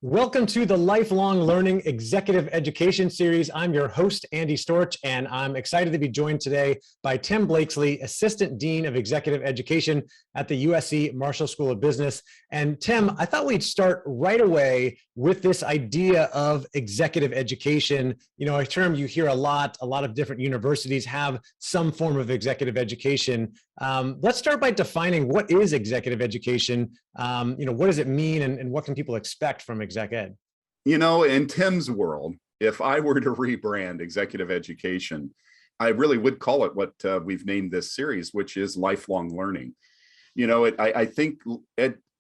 Welcome to the Lifelong Learning Executive Education Series. I'm your host, Andy Storch, and I'm excited to be joined today by Tim Blakesly, Assistant Dean of Executive Education at the USC Marshall School of Business. And Tim, I thought we'd start right away with this idea of executive education. You know, a term you hear a lot of different universities have some form of executive education. Let's start by defining what is executive education. What does it mean and what can people expect from exec ed? You know, in Tim's world, if I were to rebrand executive education, I really would call it what we've named this series, which is lifelong learning. You know, I think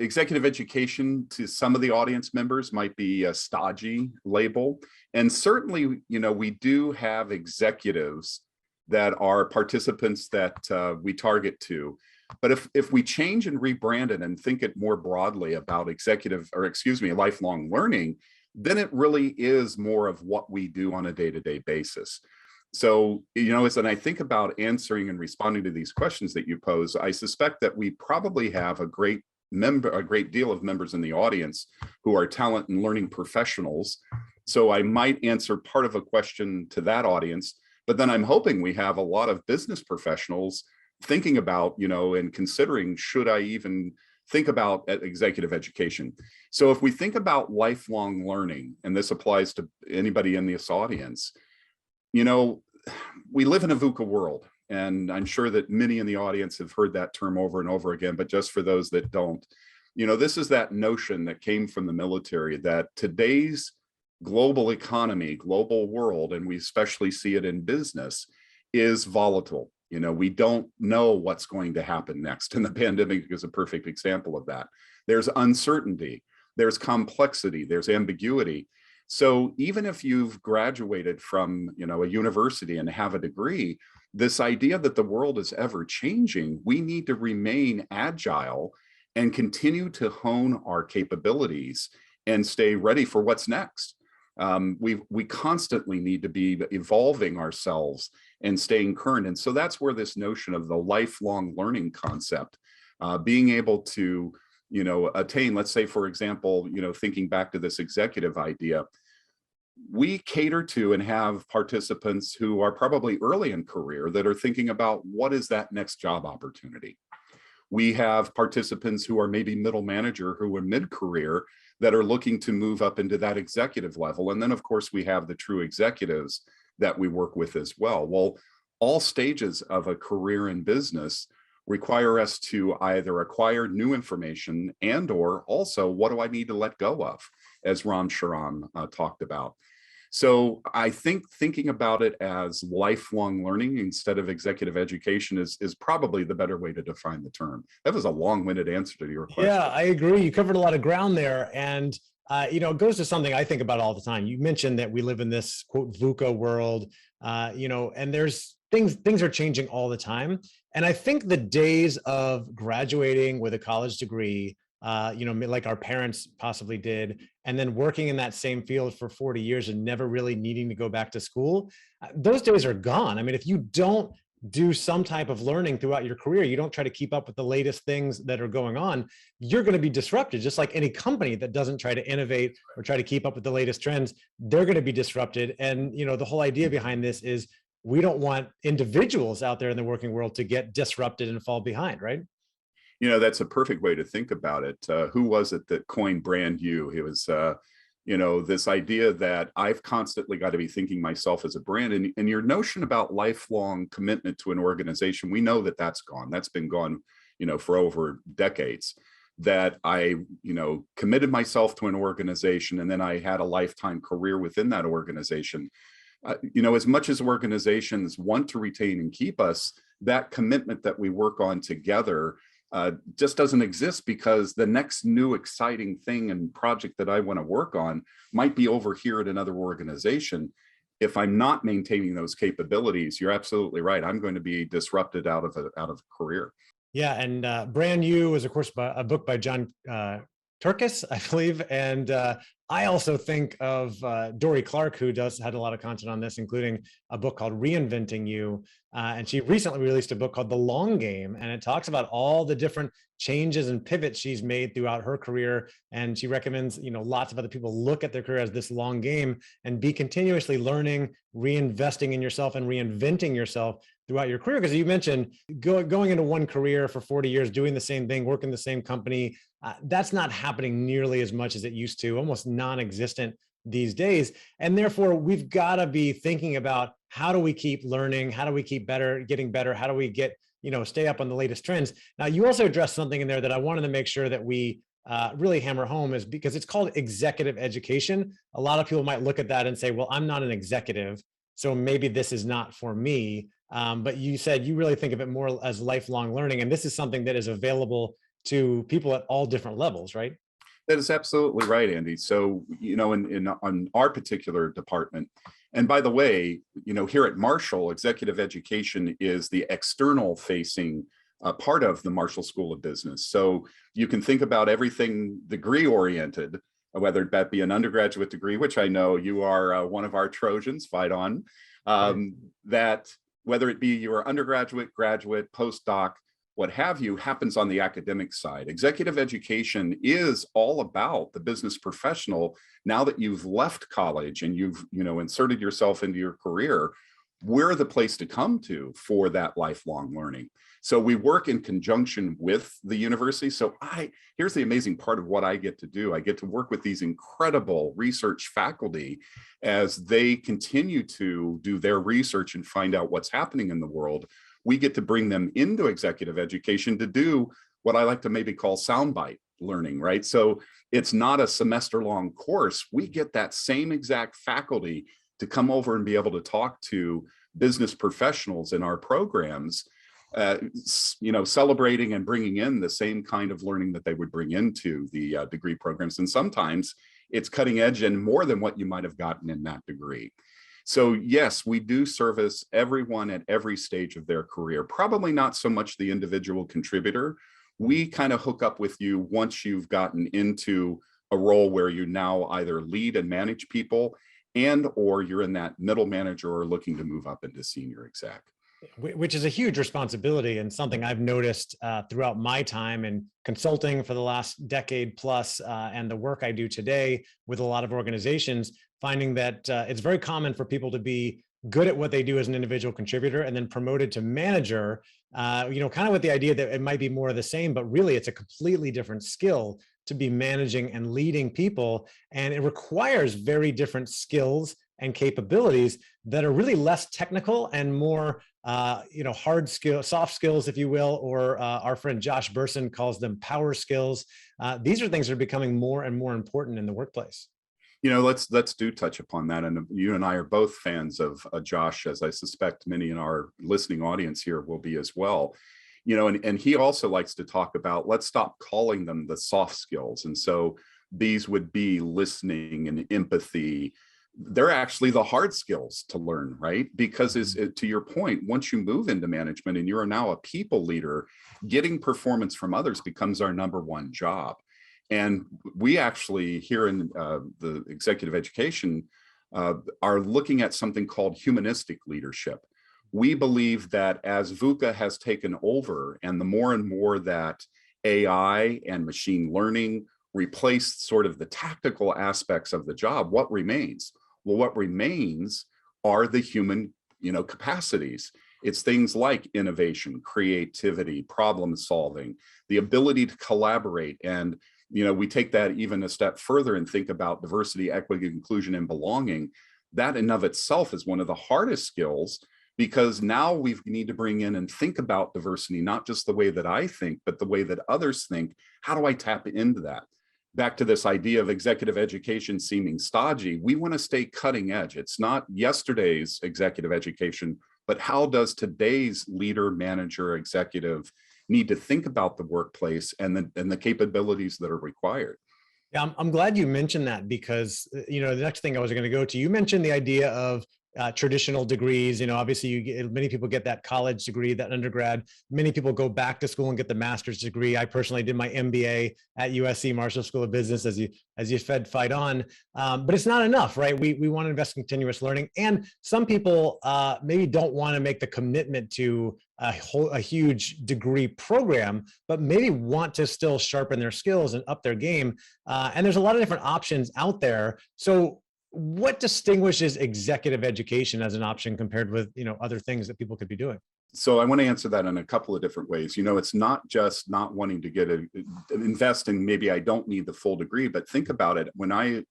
executive education to some of the audience members might be a stodgy label. And certainly, you know, we do have executives that are participants that we target to. But if we change and rebrand it and think it more broadly about lifelong learning, then it really is more of what we do on a day-to-day basis. So, you know, as I think about answering and responding to these questions that you pose, I suspect that we probably have a great deal of members in the audience who are talent and learning professionals. So I might answer part of a question to that audience, but then I'm hoping we have a lot of business professionals thinking about, you know, and considering, should I even think about executive education? So if we think about lifelong learning, and this applies to anybody in this audience, you know, we live in a VUCA world, and I'm sure that many in the audience have heard that term over and over again, but just for those that don't, you know, this is that notion that came from the military that today's global economy, global world, and we especially see it in business, is volatile. You know, we don't know what's going to happen next, and the pandemic is a perfect example of that. There's uncertainty, there's complexity, there's ambiguity. So even if you've graduated from, you know, a university and have a degree, this idea that the world is ever changing, we need to remain agile and continue to hone our capabilities and stay ready for what's next. We constantly need to be evolving ourselves and staying current. And so that's where this notion of the lifelong learning concept, being able to, you know, attain, let's say, for example, you know, thinking back to this executive idea, we cater to and have participants who are probably early in career that are thinking about what is that next job opportunity. We have participants who are maybe middle manager who are mid-career that are looking to move up into that executive level. And then, of course, we have the true executives that we work with as well. Well, all stages of a career in business require us to either acquire new information and or also, what do I need to let go of, as Ram Charan talked about. So I think thinking about it as lifelong learning instead of executive education is probably the better way to define the term. That was a long-winded answer to your question. Yeah, I agree. You covered a lot of ground there. And, you know, it goes to something I think about all the time. You mentioned that we live in this, quote, VUCA world, you know, and there's things are changing all the time. And I think the days of graduating with a college degree, you know, like our parents possibly did, and then working in that same field for 40 years and never really needing to go back to school, those days are gone. I mean, if you don't do some type of learning throughout your career, you don't try to keep up with the latest things that are going on, you're going to be disrupted. Just like any company that doesn't try to innovate or try to keep up with the latest trends, they're going to be disrupted. And, you know, the whole idea behind this is we don't want individuals out there in the working world to get disrupted and fall behind, right? You know, that's a perfect way to think about it. Who was it that coined brand you? It was, you know, this idea that I've constantly got to be thinking myself as a brand. And your notion about lifelong commitment to an organization, we know that that's gone. That's been gone, you know, for over decades. That I, you know, committed myself to an organization and then I had a lifetime career within that organization. You know, as much as organizations want to retain and keep us, that commitment that we work on together just doesn't exist, because the next new exciting thing and project that I want to work on might be over here at another organization. If I'm not maintaining those capabilities, you're absolutely right. I'm going to be disrupted out of a career. Yeah, and Brand New is, of course, a book by John Turkis, I believe. And I also think of Dory Clark, who had a lot of content on this, including a book called Reinventing You. And she recently released a book called The Long Game, and it talks about all the different changes and pivots she's made throughout her career. And she recommends, lots of other people look at their career as this long game and be continuously learning, reinvesting in yourself, and reinventing yourself throughout your career. Because you mentioned going into one career for 40 years, doing the same thing, working the same company, that's not happening nearly as much as it used to, almost non-existent these days. And therefore, we've got to be thinking about, how do we keep learning? How do we keep getting better? How do we stay up on the latest trends? Now, you also addressed something in there that I wanted to make sure that we really hammer home, is because it's called executive education. A lot of people might look at that and say, well, I'm not an executive, so maybe this is not for me. But you said you really think of it more as lifelong learning. And this is something that is available to people at all different levels, right? That is absolutely right, Andy. So, on our particular department, and by the way, here at Marshall, executive education is the external facing part of the Marshall School of Business. So you can think about everything degree oriented, whether that be an undergraduate degree, which I know you are one of our Trojans, fight on, that whether it be your undergraduate, graduate, postdoc, what have you, happens on the academic side. Executive education is all about the business professional. Now that you've left college and you've inserted yourself into your career, we're the place to come to for that lifelong learning. So we work in conjunction with the university. So here's the amazing part of what I get to do. I get to work with these incredible research faculty as they continue to do their research and find out what's happening in the world. We get to bring them into executive education to do what I like to maybe call soundbite learning, right? So it's not a semester-long course. We get that same exact faculty to come over and be able to talk to business professionals in our programs, celebrating and bringing in the same kind of learning that they would bring into the degree programs. And sometimes it's cutting edge and more than what you might have gotten in that degree. So yes, we do service everyone at every stage of their career, probably not so much the individual contributor. We kind of hook up with you once you've gotten into a role where you now either lead and manage people or you're in that middle manager or looking to move up into senior exec. Which is a huge responsibility, and something I've noticed throughout my time in consulting for the last decade plus, and the work I do today with a lot of organizations, finding that it's very common for people to be good at what they do as an individual contributor and then promoted to manager, kind of with the idea that it might be more of the same, but really it's a completely different skill to be managing and leading people. And it requires very different skills and capabilities that are really less technical and more hard skills, soft skills, if you will, or our friend Josh Burson calls them power skills. These are things that are becoming more and more important in the workplace. Let's do touch upon that. And you and I are both fans of Josh, as I suspect many in our listening audience here will be as well. And he also likes to talk about, let's stop calling them the soft skills. And so these would be listening and empathy. They're actually the hard skills to learn, right? Because to your point, once you move into management and you are now a people leader, getting performance from others becomes our number one job. And we actually here in the executive education are looking at something called humanistic leadership. We believe that as VUCA has taken over and the more and more that AI and machine learning replace sort of the tactical aspects of the job, what remains? Well, what remains are the human, capacities. It's things like innovation, creativity, problem solving, the ability to collaborate. And, we take that even a step further and think about diversity, equity, inclusion, and belonging. That in of itself is one of the hardest skills, because now we need to bring in and think about diversity, not just the way that I think, but the way that others think. How do I tap into that? Back to this idea of executive education seeming stodgy, we want to stay cutting edge. It's not yesterday's executive education, but how does today's leader, manager, executive need to think about the workplace and the capabilities that are required? Yeah, I'm glad you mentioned that, because the next thing I was going to go to, you mentioned the idea of traditional degrees. Obviously many people get that college degree, that undergrad. Many people go back to school and get the master's degree. I personally did my MBA at USC Marshall School of Business, as you fight on. But it's not enough, right? We want to invest in continuous learning. And some people maybe don't want to make the commitment to a huge degree program, but maybe want to still sharpen their skills and up their game. And there's a lot of different options out there. So what distinguishes executive education as an option compared with, other things that people could be doing? So I want to answer that in a couple of different ways. It's not just not wanting to invest in, maybe I don't need the full degree, but think about it. When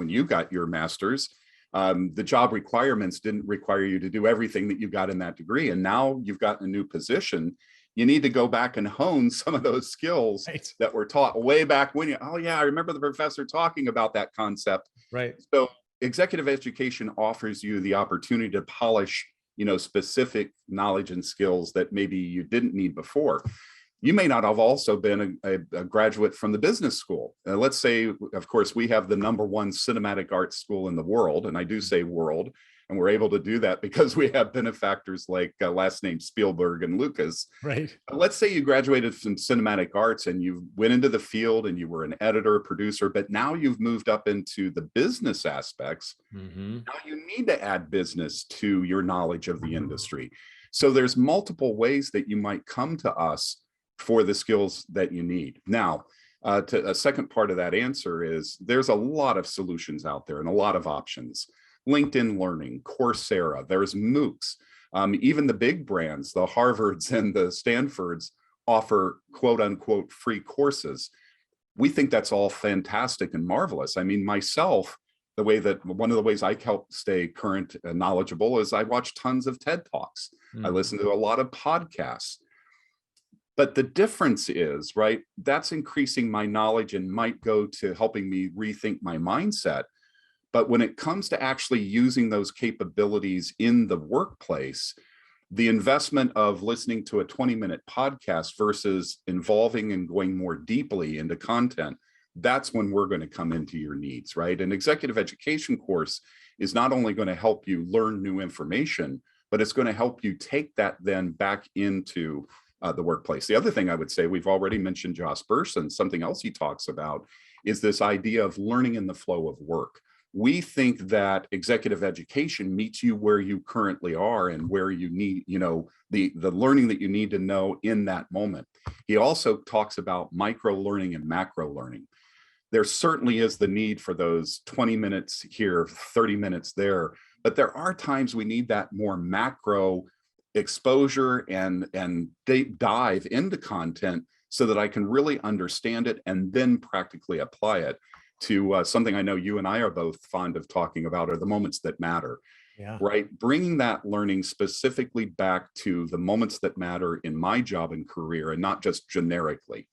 you got your master's, the job requirements didn't require you to do everything that you got in that degree. And now you've got a new position. You need to go back and hone some of those skills that were taught way back when I remember the professor talking about that concept. Right. So executive education offers you the opportunity to polish, specific knowledge and skills that maybe you didn't need before. You may not have also been a graduate from the business school. Let's say, of course, we have the #1 cinematic arts school in the world, and I do say world, and we're able to do that because we have benefactors like last name Spielberg and Lucas. Right. Let's say you graduated from cinematic arts and you went into the field and you were an editor, producer, but now you've moved up into the business aspects. Mm-hmm. Now you need to add business to your knowledge of the industry. So there's multiple ways that you might come to us for the skills that you need. Now, to a second part of that answer is there's a lot of solutions out there and a lot of options. LinkedIn Learning, Coursera, there's MOOCs. Even the big brands, the Harvards and the Stanfords, offer quote unquote free courses. We think that's all fantastic and marvelous. I mean, myself, one of the ways I help stay current and knowledgeable is I watch tons of TED Talks. I listen to a lot of podcasts. But the difference is, right, that's increasing my knowledge and might go to helping me rethink my mindset. But when it comes to actually using those capabilities in the workplace, the investment of listening to a 20-minute podcast versus involving and going more deeply into content, that's when we're going to come into your needs, right? An executive education course is not only going to help you learn new information, but it's going to help you take that then back into the workplace. The other thing I would say, we've already mentioned Josh Bersin, something else he talks about is this idea of learning in the flow of work. We think that executive education meets you where you currently are and where you need, the learning that you need to know in that moment. He also talks about micro learning and macro learning. There certainly is the need for those 20 minutes here, 30 minutes there, but there are times we need that more macro exposure and deep dive into content so that I can really understand it and then practically apply it to something I know you and I are both fond of talking about, are the moments that matter. Yeah. Right? Bringing that learning specifically back to the moments that matter in my job and career and not just generically.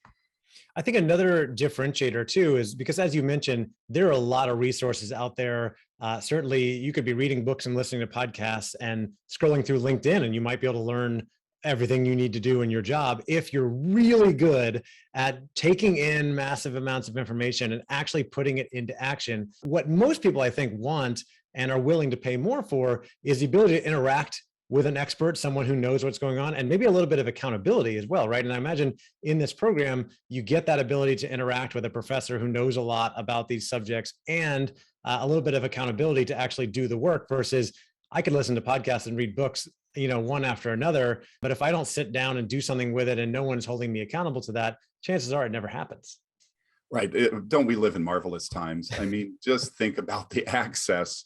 I think another differentiator too is because, as you mentioned, there are a lot of resources out there. Certainly, you could be reading books and listening to podcasts and scrolling through LinkedIn, and you might be able to learn everything you need to do in your job if you're really good at taking in massive amounts of information and actually putting it into action. What most people, I think, want and are willing to pay more for is the ability to interact with an expert, someone who knows what's going on, and maybe a little bit of accountability as well, right? And I imagine in this program, you get that ability to interact with a professor who knows a lot about these subjects and a little bit of accountability to actually do the work versus I could listen to podcasts and read books, one after another. But if I don't sit down and do something with it and no one's holding me accountable to that, chances are it never happens. Right. Don't we live in marvelous times? I mean, just think about the access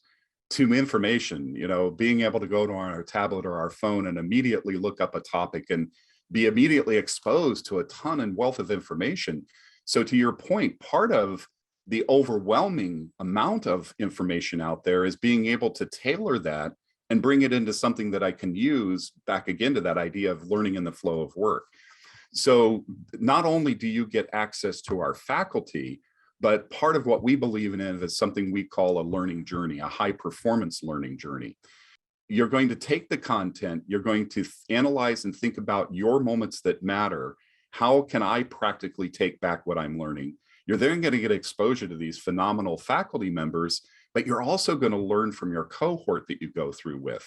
to information, being able to go to our tablet or our phone and immediately look up a topic and be immediately exposed to a ton and wealth of information. So to your point, part of the overwhelming amount of information out there is being able to tailor that and bring it into something that I can use back again to that idea of learning in the flow of work. So not only do you get access to our faculty, but part of what we believe in is something we call a learning journey, a high performance learning journey. You're going to take the content, you're going to analyze and think about your moments that matter. How can I practically take back what I'm learning? You're then going to get exposure to these phenomenal faculty members but you're also going to learn from your cohort that you go through with.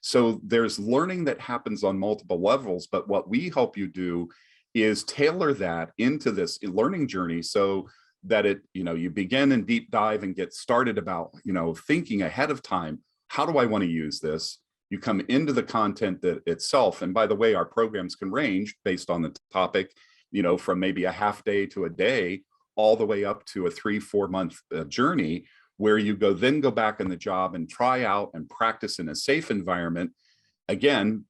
So there's learning that happens on multiple levels, but what we help you do is tailor that into this learning journey so that you begin and deep dive and get started about, thinking ahead of time, how do I want to use this? You come into the content that itself. And by the way, our programs can range based on the topic, from maybe a half day to a day, all the way up to a 3-4 month journey, where you go back in the job and try out and practice in a safe environment. Again,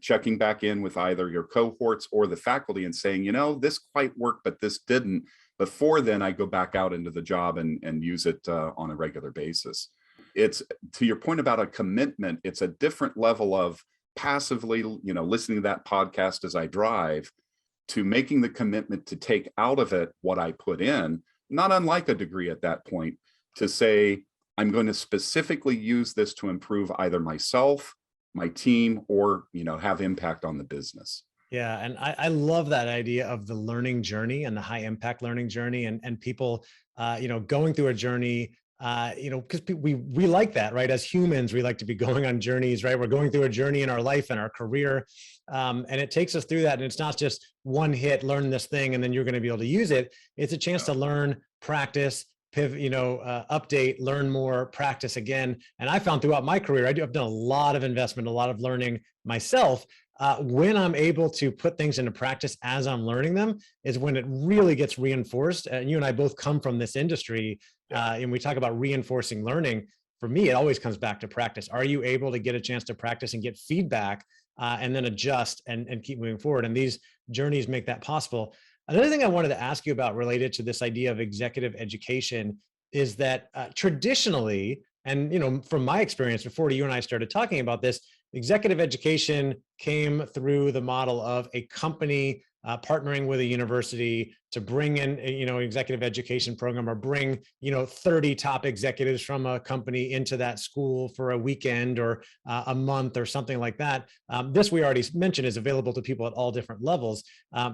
checking back in with either your cohorts or the faculty and saying, this quite worked, but this didn't. Before then, I go back out into the job and use it on a regular basis. It's, to your point about a commitment, it's a different level of passively, listening to that podcast as I drive, to making the commitment to take out of it what I put in, not unlike a degree at that point, to say, I'm going to specifically use this to improve either myself, my team, or, have impact on the business. Yeah. And I love that idea of the learning journey and the high impact learning journey, and people, going through a journey, because we like that, right? As humans, we like to be going on journeys, right? We're going through a journey in our life and our career. And it takes us through that. And it's not just one hit, learn this thing, and then you're going to be able to use it. It's a chance to learn, practice, pivot, update, learn more, practice again. And I found throughout my career, I've done a lot of investment, a lot of learning myself. When I'm able to put things into practice as I'm learning them is when it really gets reinforced. And you and I both come from this industry, and we talk about reinforcing learning. For me, it always comes back to practice. Are you able to get a chance to practice and get feedback, and then adjust and keep moving forward? And these journeys make that possible. Another thing I wanted to ask you about related to this idea of executive education is that traditionally, and from my experience before you and I started talking about this, executive education came through the model of a company partnering with a university to bring in, an executive education program, or bring, 30 top executives from a company into that school for a weekend or a month or something like that. This, we already mentioned, is available to people at all different levels.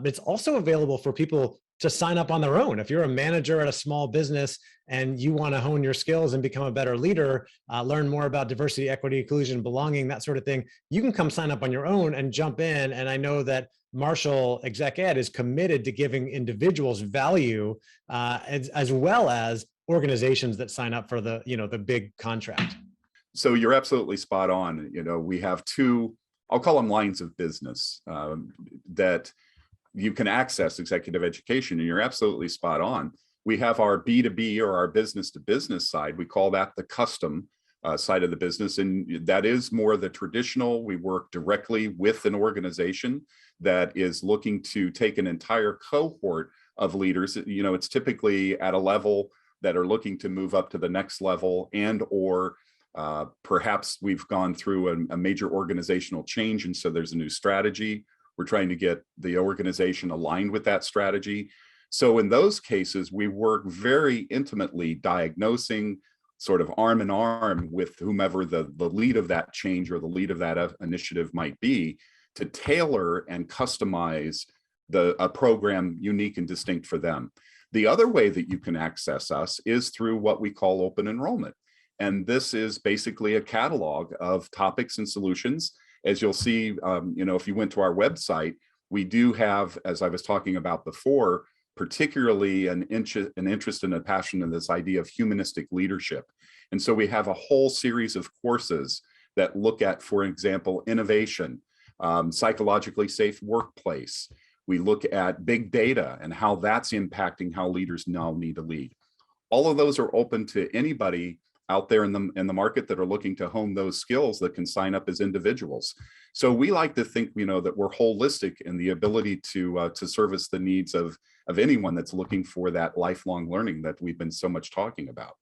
It's also available for people to sign up on their own. If you're a manager at a small business and you want to hone your skills and become a better leader, learn more about diversity, equity, inclusion, belonging, that sort of thing, you can come sign up on your own and jump in. And I know that Marshall Exec Ed is committed to giving individuals value, as well as organizations that sign up for the big contract. So you're absolutely spot on. We have two, I'll call them lines of business, that you can access executive education, and you're absolutely spot on. We have our B2B, or our business to business side. We call that the custom side of the business. And that is more the traditional. We work directly with an organization that is looking to take an entire cohort of leaders. It's typically at a level that are looking to move up to the next level, and or perhaps we've gone through a major organizational change. And so there's a new strategy. We're trying to get the organization aligned with that strategy. So in those cases, we work very intimately diagnosing, sort of arm in arm with whomever the lead of that change or the lead of that initiative might be, to tailor and customize a program unique and distinct for them. The other way that you can access us is through what we call open enrollment. And this is basically a catalog of topics and solutions. As you'll see, if you went to our website, we do have, as I was talking about before, particularly an interest and a passion in this idea of humanistic leadership. And so we have a whole series of courses that look at, for example, innovation, psychologically safe workplace. We look at big data and how that's impacting how leaders now need to lead. All of those are open to anybody out there in the market that are looking to hone those skills, that can sign up as individuals. So we like to think, that we're holistic in the ability to service the needs of anyone that's looking for that lifelong learning that we've been so much talking about.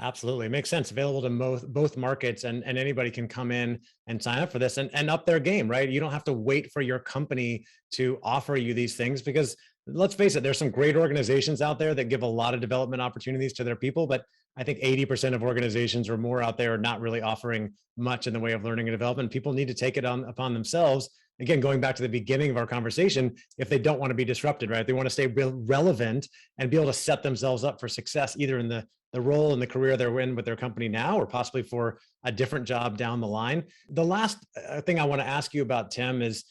Absolutely. It makes sense. Available to both markets, and anybody can come in and sign up for this and up their game, right? You don't have to wait for your company to offer you these things, because let's face it, there's some great organizations out there that give a lot of development opportunities to their people, but I think 80% of organizations or more out there are not really offering much in the way of learning and development. People need to take it upon themselves. Again, going back to the beginning of our conversation, if they don't want to be disrupted, right? They want to stay relevant and be able to set themselves up for success, either in the the role and the career they're in with their company now, or possibly for a different job down the line. The last thing I want to ask you about, Tim, is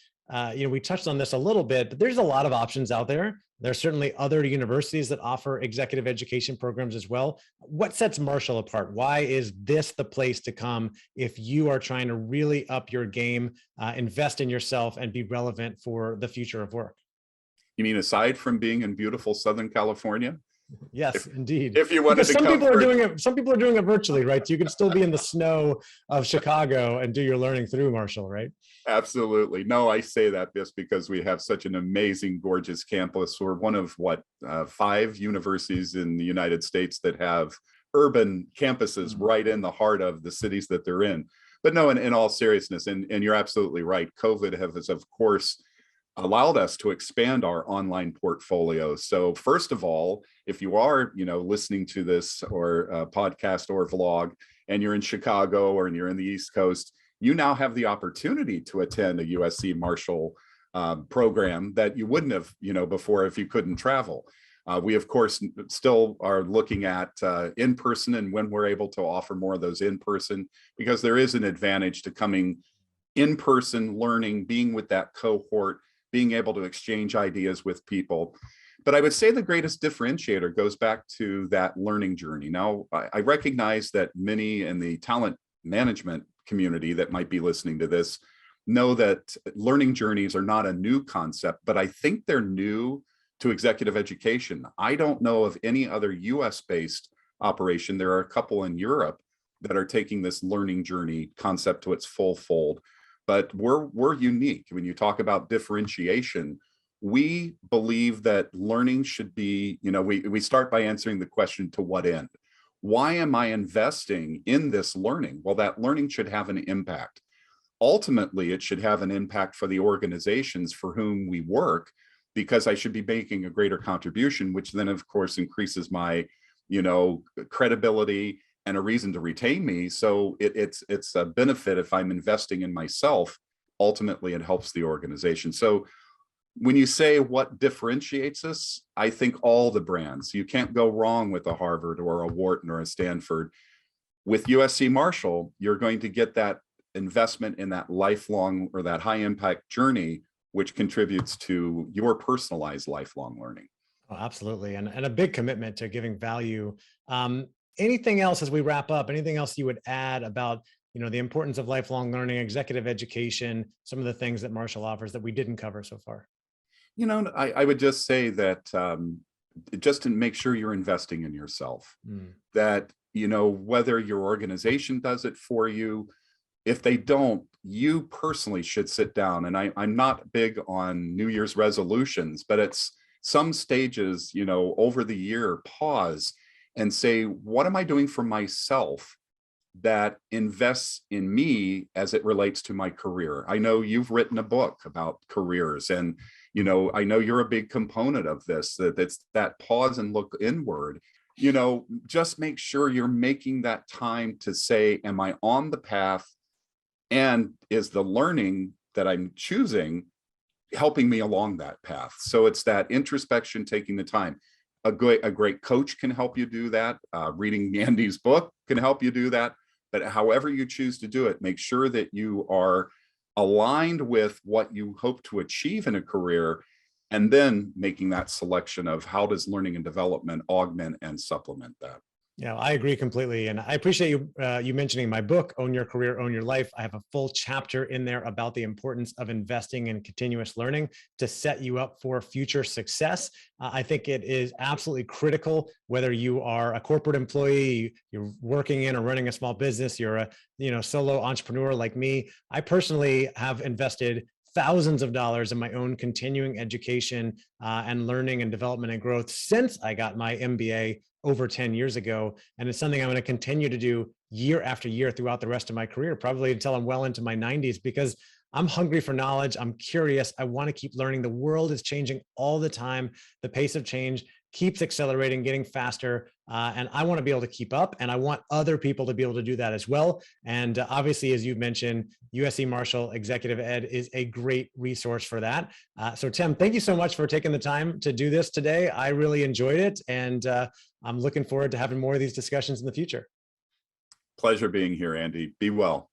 we touched on this a little bit, but there's a lot of options out there. There's certainly other universities that offer executive education programs as well. What sets Marshall apart? Why is this the place to come if you are trying to really up your game, invest in yourself, and be relevant for the future of work? You mean aside from being in beautiful Southern California? Yes, indeed. If you wanted Because to some come people are for doing it. Some people are doing it virtually, right? So you can still be in the snow of Chicago and do your learning through Marshall, right? Absolutely. No, I say that just because we have such an amazing, gorgeous campus. We're one of 5 universities in the United States that have urban campuses right in the heart of the cities that they're in. But no, in all seriousness, and you're absolutely right. COVID has, of course, allowed us to expand our online portfolio. So first of all, if you are, listening to this or podcast or vlog, and you're in Chicago or you're in the East Coast, you now have the opportunity to attend a USC Marshall program that you wouldn't have, before if you couldn't travel. We, of course, still are looking at in-person, and when we're able to offer more of those in-person, because there is an advantage to coming in-person, learning, being with that cohort, being able to exchange ideas with people. But I would say the greatest differentiator goes back to that learning journey. Now, I recognize that many in the talent management community that might be listening to this know that learning journeys are not a new concept, but I think they're new to executive education. I don't know of any other US-based operation. There are a couple in Europe that are taking this learning journey concept to its full fold. But we're unique. When you talk about differentiation, we believe that learning should be, we start by answering the question, to what end? Why am I investing in this learning? Well, that learning should have an impact. Ultimately, it should have an impact for the organizations for whom we work, because I should be making a greater contribution, which then, of course, increases my, credibility and a reason to retain me. So it's a benefit if I'm investing in myself. Ultimately, it helps the organization. So when you say what differentiates us, I think all the brands. You can't go wrong with a Harvard or a Wharton or a Stanford. With USC Marshall, you're going to get that investment in that lifelong or that high impact journey, which contributes to your personalized lifelong learning. Oh, absolutely. And a big commitment to giving value. Anything else as we wrap up? Anything else you would add about, the importance of lifelong learning, executive education, some of the things that Marshall offers that we didn't cover so far? I would just say that just to make sure you're investing in yourself, that, whether your organization does it for you, if they don't, you personally should sit down. And I'm not big on New Year's resolutions, but it's some stages, over the year, pause and say, what am I doing for myself that invests in me as it relates to my career? I know you've written a book about careers, and I know you're a big component of this, that's that pause and look inward. Just make sure you're making that time to say, am I on the path, and is the learning that I'm choosing helping me along that path? So it's that introspection, taking the time. A great coach can help you do that. Reading Andy's book can help you do that. But however you choose to do it, make sure that you are aligned with what you hope to achieve in a career, and then making that selection of how does learning and development augment and supplement that. Yeah, I agree completely. And I appreciate you mentioning my book, Own Your Career, Own Your Life. I have a full chapter in there about the importance of investing in continuous learning to set you up for future success. I think it is absolutely critical, whether you are a corporate employee, you're working in or running a small business, you're a solo entrepreneur like me. I personally have invested thousands of dollars in my own continuing education and learning and development and growth since I got my MBA over 10 years ago. And it's something I'm going to continue to do year after year throughout the rest of my career, probably until I'm well into my 90s, because I'm hungry for knowledge. I'm curious. I want to keep learning. The world is changing all the time. The pace of change keeps accelerating, getting faster. And I want to be able to keep up, and I want other people to be able to do that as well. And obviously, as you've mentioned, USC Marshall Executive Ed is a great resource for that. So Tim, thank you so much for taking the time to do this today. I really enjoyed it, and I'm looking forward to having more of these discussions in the future. Pleasure being here, Andy. Be well.